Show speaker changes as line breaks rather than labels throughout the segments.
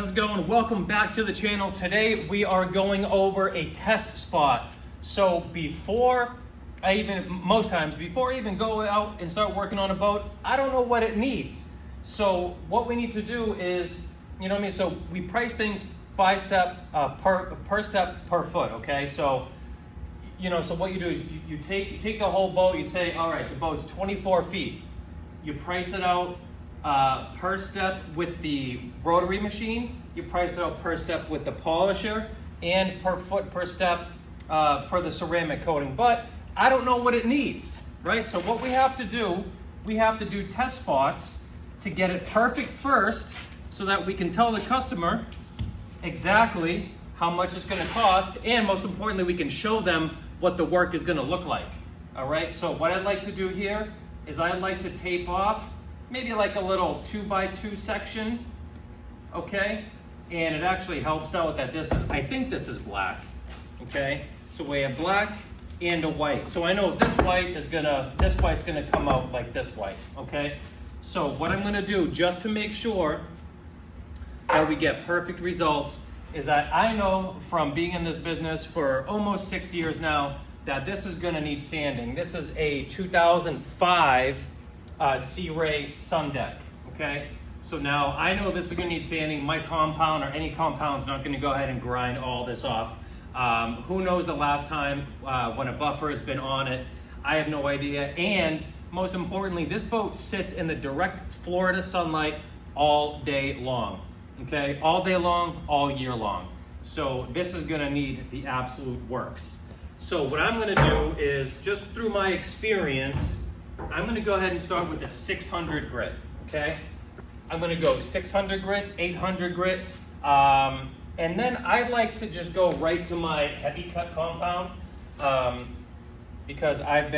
how's it going? Welcome back to the channel. Today we are going over a test spot. So before I even go out and start working on a boat, I don't know what it needs. So what we need to do is, you know what I mean? So we price things by step, per step per foot, okay? So, so what you do is you take the whole boat, you say, all right, the boat's 24 feet. You price it out per step with the rotary machine, you price it out per step with the polisher, and per foot per step for the ceramic coating. But I don't know what it needs, right? So what we have to do test spots to get it perfect first so that we can tell the customer exactly how much it's going to cost, and most importantly, we can show them what the work is going to look like. All right, so what I'd like to do here is I'd like to tape off maybe like a little 2x2 section, okay? And it actually helps out that I think this is black, okay? So we have black and a white. So I know this white's gonna come out like this white, okay? So what I'm gonna do, just to make sure that we get perfect results, is that I know from being in this business for almost 6 years now that this is gonna need sanding. This is a 2005 Sea Ray Sun Deck, okay? So now I know this is gonna need sanding. My compound or any compound is not gonna go ahead and grind all this off. Who knows the last time when a buffer has been on it? I have no idea. And most importantly, this boat sits in the direct Florida sunlight all day long, okay? All day long, all year long. So this is gonna need the absolute works. So what I'm gonna do is, just through my experience, I'm gonna go ahead and start with a 600 grit, okay? I'm gonna go 600 grit, 800 grit, and then I like to just go right to my heavy cut compound because I've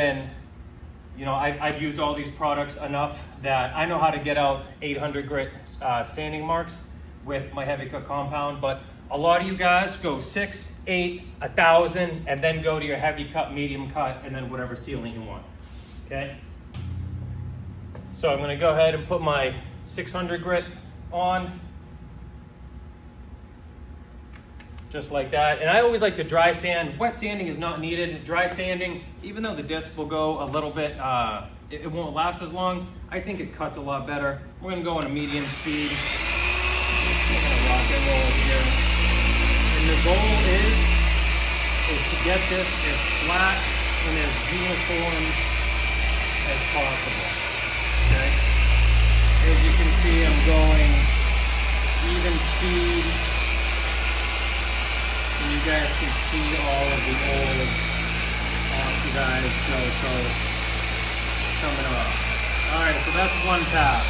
used all these products enough that I know how to get out 800 grit sanding marks with my heavy cut compound. But a lot of you guys go 6, 8, 1,000, and then go to your heavy cut, medium cut, and then whatever sealant you want, okay? So I'm gonna go ahead and put my 600 grit on, just like that. And I always like to dry sand. Wet sanding is not needed. Dry sanding, even though the disc will go a little bit, it won't last as long, I think it cuts a lot better. We're gonna go on a medium speed. We're gonna rock and roll here. And the goal is to get this as flat and as uniform as possible. Okay. As you can see, I'm going even speed, and you guys can see all of the old oxidized coat coming off. All right, so that's one pass.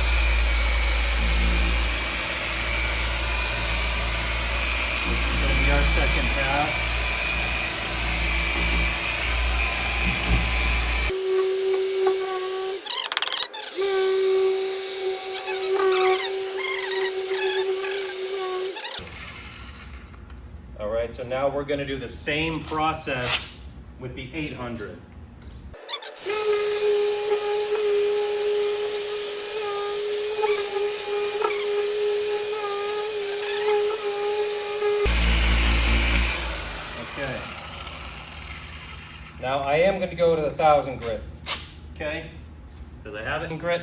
This is going to be our second pass. So now we're going to do the same process with the 800. Okay. Now I am going to go to the 1,000 grit, okay? Because I have it in grit.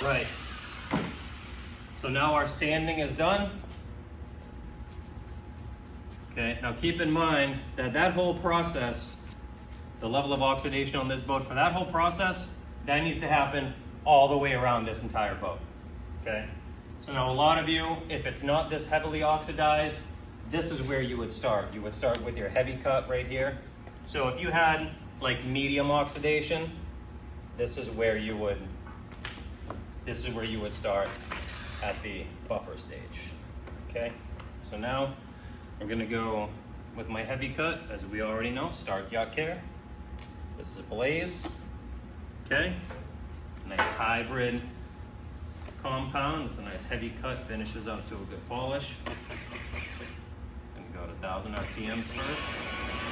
Right. So now our sanding is done. Okay, now keep in mind that whole process, the level of oxidation on this boat, for that whole process, that needs to happen all the way around this entire boat. Okay? So now a lot of you, if it's not this heavily oxidized, this is where you would start. You would start with your heavy cut right here. So if you had like medium oxidation, this is where you would start at the buffer stage, okay? So now we're gonna go with my heavy cut, as we already know, Start Yacht Care. This is a Blaze, okay? Nice hybrid compound. It's a nice heavy cut, finishes out to a good polish. I'm gonna go to 1,000 RPMs first.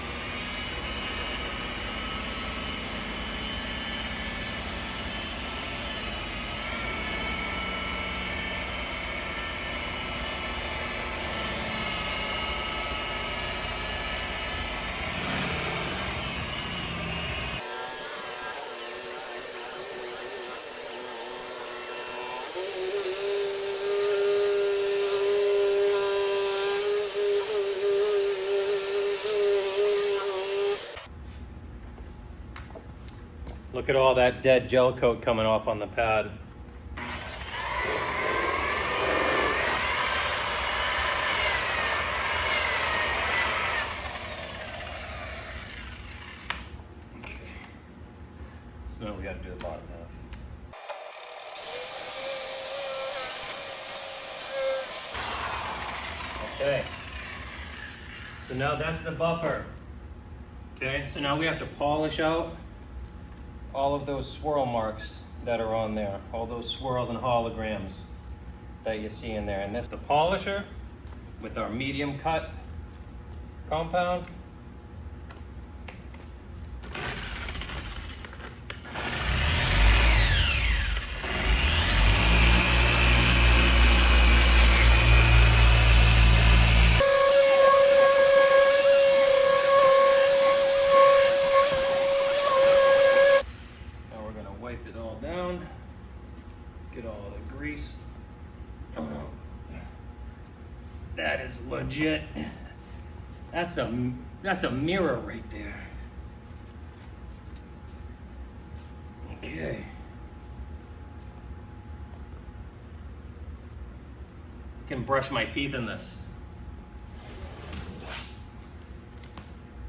Look at all that dead gel coat coming off on the pad. Okay. So now we got to do the bottom half. Okay. So now that's the buffer. Okay, so now we have to polish out all of those swirl marks that are on there, all those swirls and holograms that you see in there. And that's the polisher with our medium cut compound. Wipe it all down, get all the grease. Oh, that is legit. That's a mirror right there. Okay. I can brush my teeth in this.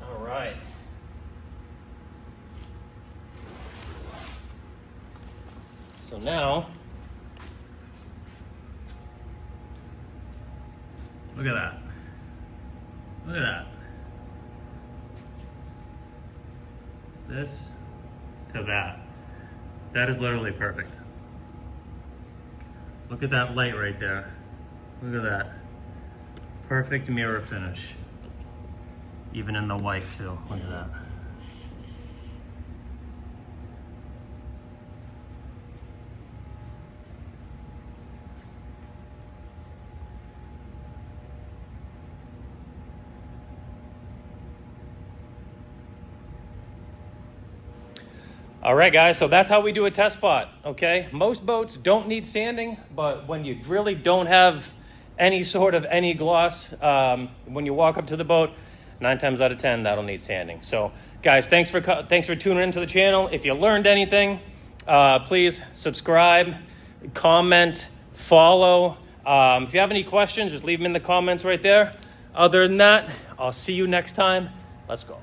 All right. So now, look at that. Look at that. This to that. That is literally perfect. Look at that light right there. Look at that. Perfect mirror finish. Even in the white too. Look at that. All right, guys, so that's how we do a test spot, okay? Most boats don't need sanding, but when you really don't have any gloss, when you walk up to the boat, 9 times out of 10, that'll need sanding. So, guys, thanks for tuning into the channel. If you learned anything, please subscribe, comment, follow. If you have any questions, just leave them in the comments right there. Other than that, I'll see you next time. Let's go.